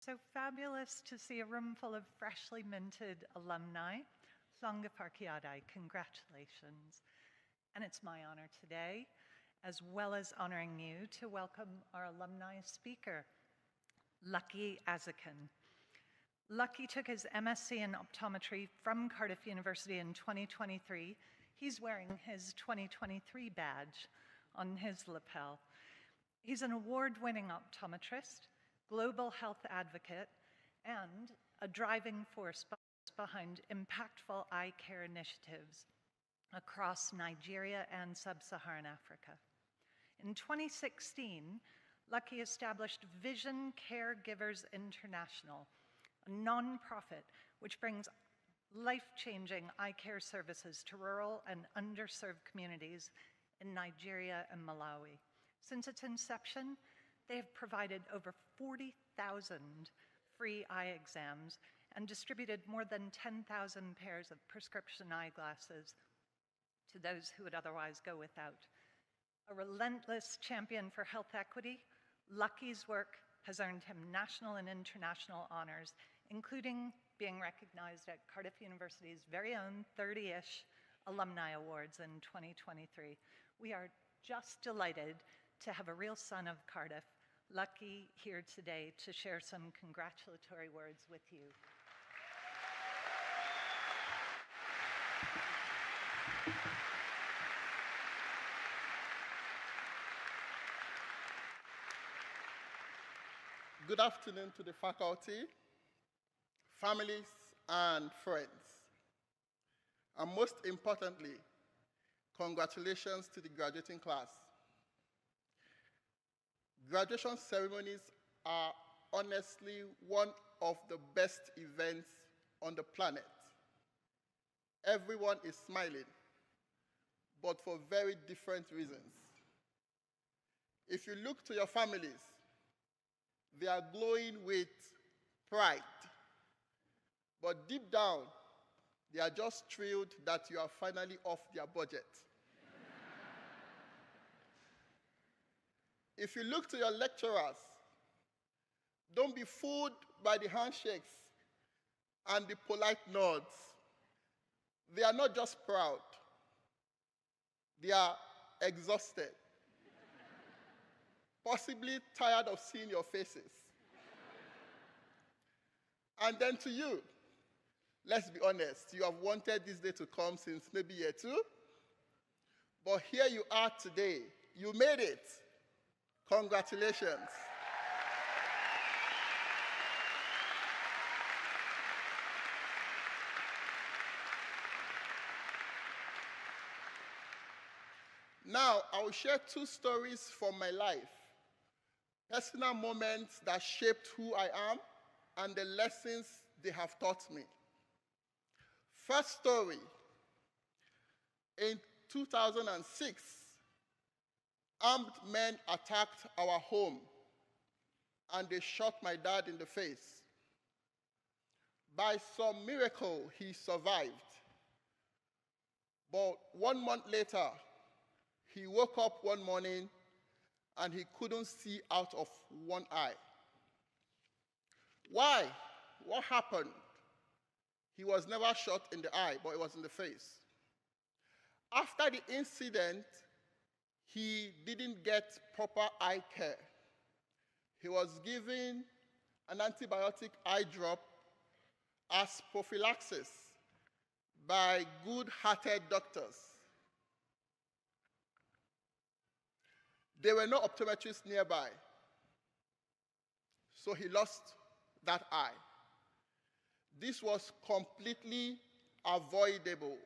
So fabulous to see a room full of freshly minted alumni. Longaparkiadai, congratulations. And it's my honor today, as well as honoring you, to welcome our alumni speaker, Lucky Aziken. Lucky took his MSc in optometry from Cardiff University in 2023. He's wearing his 2023 badge on his lapel. He's an award-winning optometrist, global health advocate, and a driving force behind impactful eye care initiatives across Nigeria and sub-Saharan Africa. In 2016, Lucky established Vision Caregivers International, a nonprofit which brings life-changing eye care services to rural and underserved communities in Nigeria and Malawi. Since its inception, they have provided over 40,000 free eye exams and distributed more than 10,000 pairs of prescription eyeglasses to those who would otherwise go without. A relentless champion for health equity, Lucky's work has earned him national and international honors, including being recognized at Cardiff University's very own 30-ish Alumni Awards in 2023. We are just delighted to have a real son of Cardiff, Lucky, here today to share some congratulatory words with you. Good afternoon to the faculty, families, and friends. And most importantly, congratulations to the graduating class. Graduation ceremonies are honestly one of the best events on the planet. Everyone is smiling, but for very different reasons. If you look to your families, they are glowing with pride. But deep down, they are just thrilled that you are finally off their budget. If you look to your lecturers, don't be fooled by the handshakes and the polite nods. They are not just proud, they are exhausted, possibly tired of seeing your faces. And then to you, let's be honest, you have wanted this day to come since maybe year 2, but here you are today. You made it. Congratulations. Now, I will share 2 stories from my life, personal moments that shaped who I am and the lessons they have taught me. First story, in 2006, armed men attacked our home and they shot my dad in the face. By some miracle, he survived. But 1 month later, he woke up one morning and he couldn't see out of one eye. Why? What happened? He was never shot in the eye, but it was in the face. After the incident, he didn't get proper eye care. He was given an antibiotic eye drop as prophylaxis by good-hearted doctors. There were no optometrists nearby, so he lost that eye. This was completely avoidable,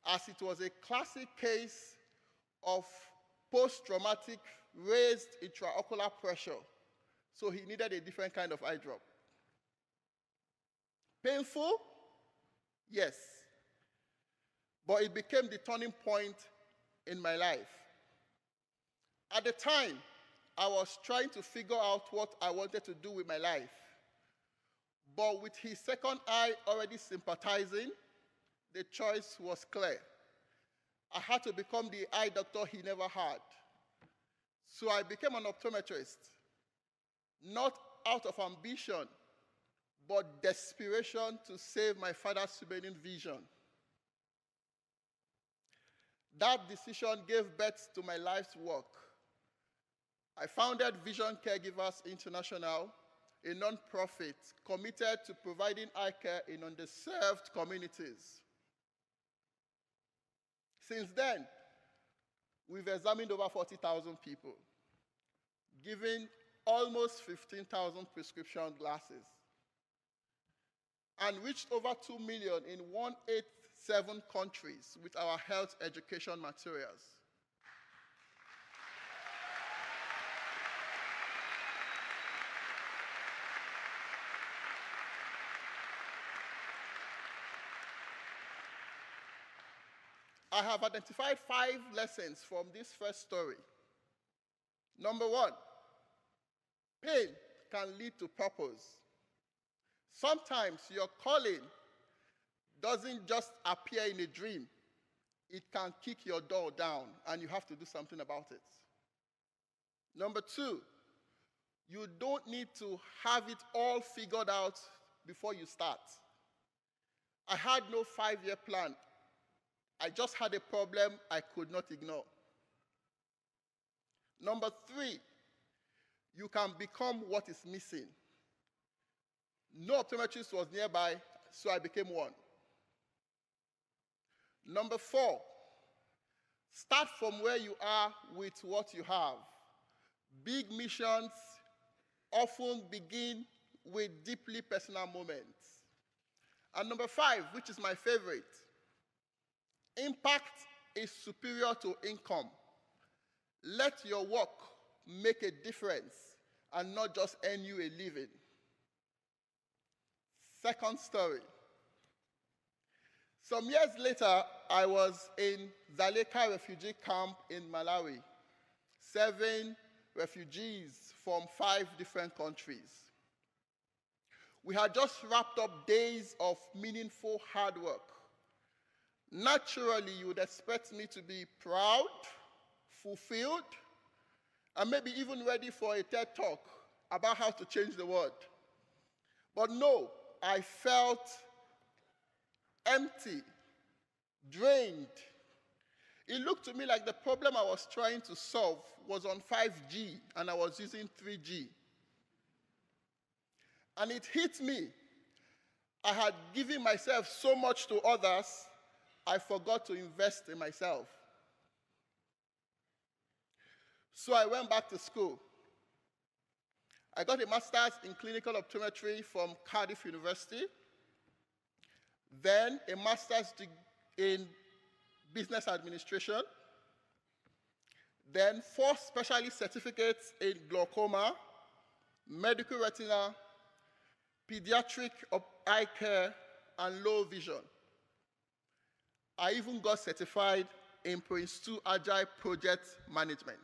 as it was a classic case of post-traumatic raised intraocular pressure, so he needed a different kind of eye drop. Painful? Yes. But it became the turning point in my life. At the time, I was trying to figure out what I wanted to do with my life. But with his second eye already sympathizing, the choice was clear. I had to become the eye doctor he never had. So I became an optometrist, not out of ambition, but desperation to save my father's remaining vision. That decision gave birth to my life's work. I founded Vision Caregivers International, a non-profit committed to providing eye care in underserved communities. Since then, we've examined over 40,000 people, giving almost 15,000 prescription glasses, and reached over 2 million in 187 countries with our health education materials. I have identified 5 lessons from this first story. Number 1, pain can lead to purpose. Sometimes your calling doesn't just appear in a dream. It can kick your door down, and you have to do something about it. Number 2, you don't need to have it all figured out before you start. I had no 5-year plan. I just had a problem I could not ignore. Number 3, you can become what is missing. No optometrist was nearby, so I became one. Number 4, start from where you are with what you have. Big missions often begin with deeply personal moments. And number 5, which is my favorite, impact is superior to income. Let your work make a difference and not just earn you a living. Second story. Some years later, I was in Dzaleka refugee camp in Malawi, serving refugees from 5 different countries. We had just wrapped up days of meaningful hard work. Naturally, you would expect me to be proud, fulfilled, and maybe even ready for a TED Talk about how to change the world. But no, I felt empty, drained. It looked to me like the problem I was trying to solve was on 5G, and I was using 3G. And it hit me. I had given myself so much to others, I forgot to invest in myself. So I went back to school. I got a master's in clinical optometry from Cardiff University, then a master's in business administration, then 4 specialist certificates in glaucoma, medical retina, pediatric eye care, and low vision. I even got certified in Prince 2 Agile Project Management.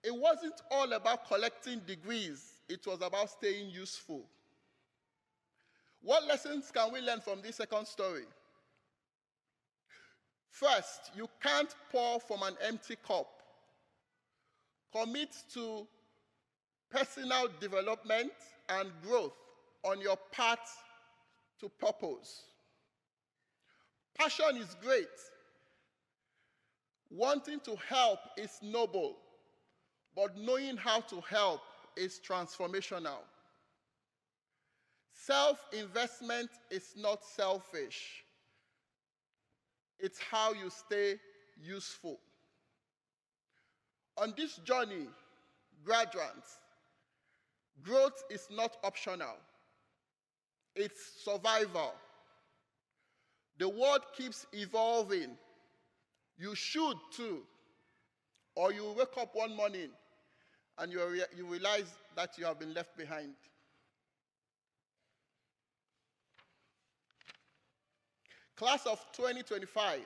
It wasn't all about collecting degrees, it was about staying useful. What lessons can we learn from this second story? First, you can't pour from an empty cup. Commit to personal development and growth on your path to purpose. Passion is great. Wanting to help is noble, but knowing how to help is transformational. Self-investment is not selfish. It's how you stay useful. On this journey, graduates, growth is not optional. It's survival. The world keeps evolving. You should too. Or you wake up one morning and you realize that you have been left behind. Class of 2025,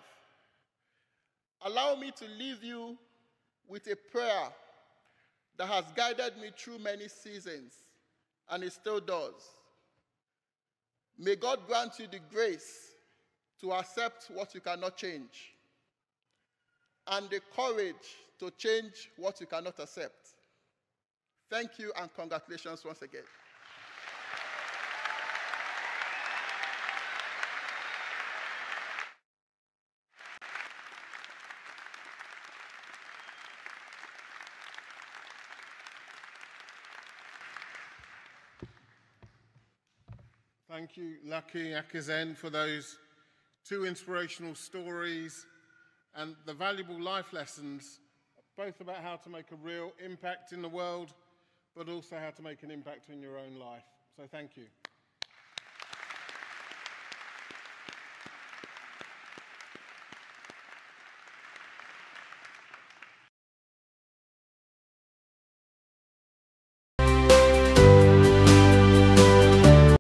allow me to leave you with a prayer that has guided me through many seasons, and it still does. May God grant you the grace to accept what you cannot change, and the courage to change what you cannot accept. Thank you and congratulations once again. Thank you, Lucky Aziken, for those two inspirational stories and the valuable life lessons, both about how to make a real impact in the world, but also how to make an impact in your own life. So thank you.